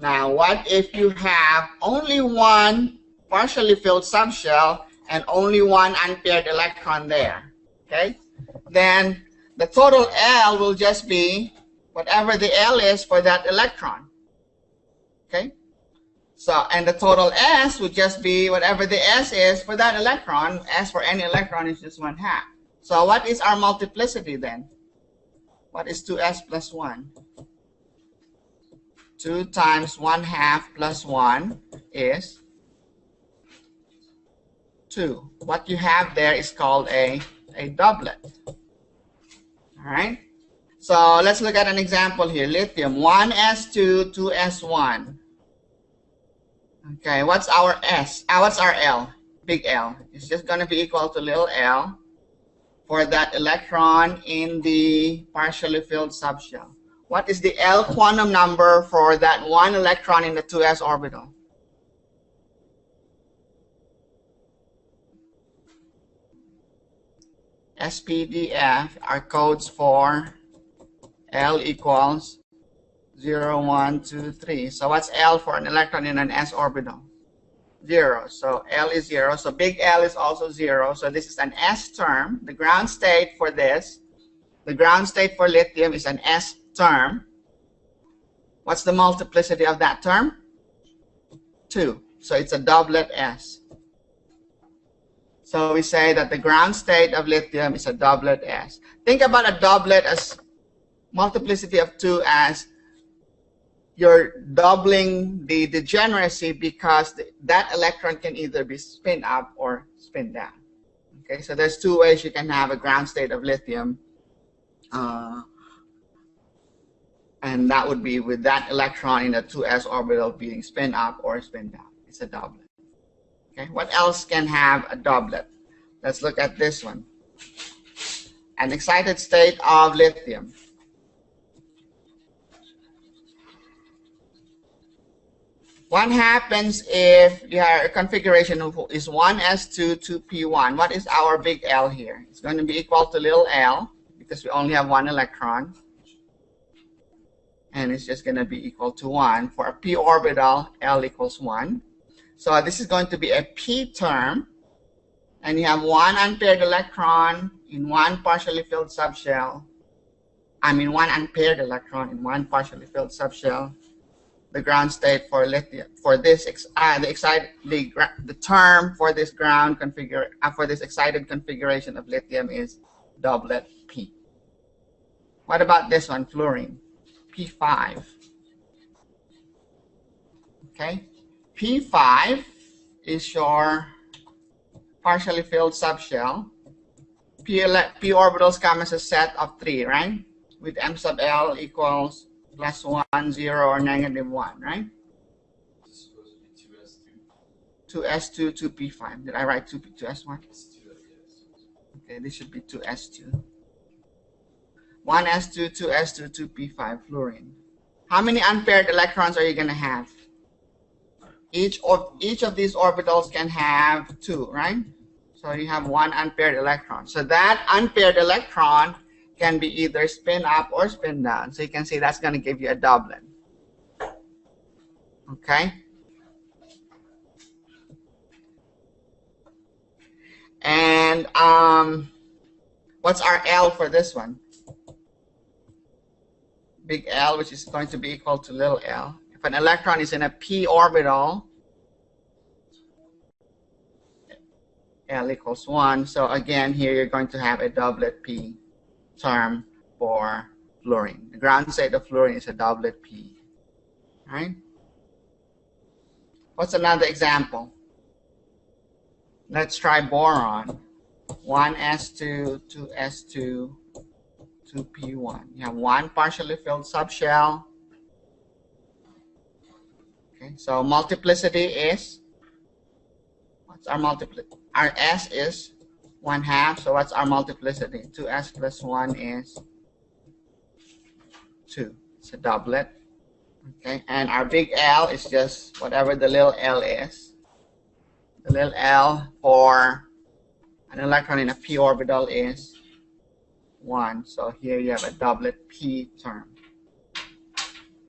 Now, what if you have only one partially filled subshell and only one unpaired electron there? Okay, then the total L will just be whatever the L is for that electron. Okay, so and the total S would just be whatever the S is for that electron. S for any electron is just 1/2. So what is our multiplicity then? What is 2s plus 1? 2 times 1/2 plus 1 is 2. What you have there is called a doublet. All right. So let's look at an example here. Lithium, 1s2, 2s1. Okay, what's our S? What's our L? Big L. It's just going to be equal to little l for that electron in the partially filled subshell. What is the L quantum number for that one electron in the 2s orbital? SPDF are codes for L equals 0, 1, 2, 3. So what's L for an electron in an s orbital? 0. So L is 0. So big L is also 0. So this is an S term. The ground state for this, the ground state for lithium is an S term. What's the multiplicity of that term? 2. So it's a doublet S. So we say that the ground state of lithium is a doublet S. Think about a doublet as multiplicity of 2 as you're doubling the degeneracy because that electron can either be spin up or spin down. Okay, so there's 2 ways you can have a ground state of lithium. And that would be with that electron in the 2s orbital being spin up or spin down. It's a doublet. Okay, what else can have a doublet? Let's look at this one. An excited state of lithium. What happens if your configuration is 1s2, 2p1? What is our big L here? It's going to be equal to little l because we only have one electron. And it's just going to be equal to 1. For a p orbital, L equals 1. So this is going to be a p term. And you have one unpaired electron in one partially filled subshell. One unpaired electron in one partially filled subshell. The ground state for lithium for this the term for this ground for this excited configuration of lithium is doublet P. What about this one, fluorine? P5. Okay, P5 is your partially filled subshell. P orbitals come as a set of 3, right? With m sub l equals +1, 0, or -1, right? This is supposed to be 2s2. 2s2, 2p5. Did I write 2s1? Okay, this should be 2s2. 1s2, 2s2, 2p5, fluorine. How many unpaired electrons are you going to have? Each of these orbitals can have 2, right? So you have one unpaired electron. So that unpaired electron can be either spin up or spin down. So you can see that's going to give you a doublet. Okay? And what's our L for this one? Big L, which is going to be equal to little l. If an electron is in a p orbital, L equals 1. So again, here you're going to have a doublet P term for fluorine. The ground state of fluorine is a doublet P. All right? What's another example? Let's try boron. 1s2, 2s2, 2p1. You have one partially filled subshell. Okay, so multiplicity is, what's our multiplicity? Our S is 1/2, so what's our multiplicity? 2s plus 1 is 2. It's a doublet. Okay, and our big L is just whatever the little l is. The little l for an electron in a p orbital is 1. So here you have a doublet P term.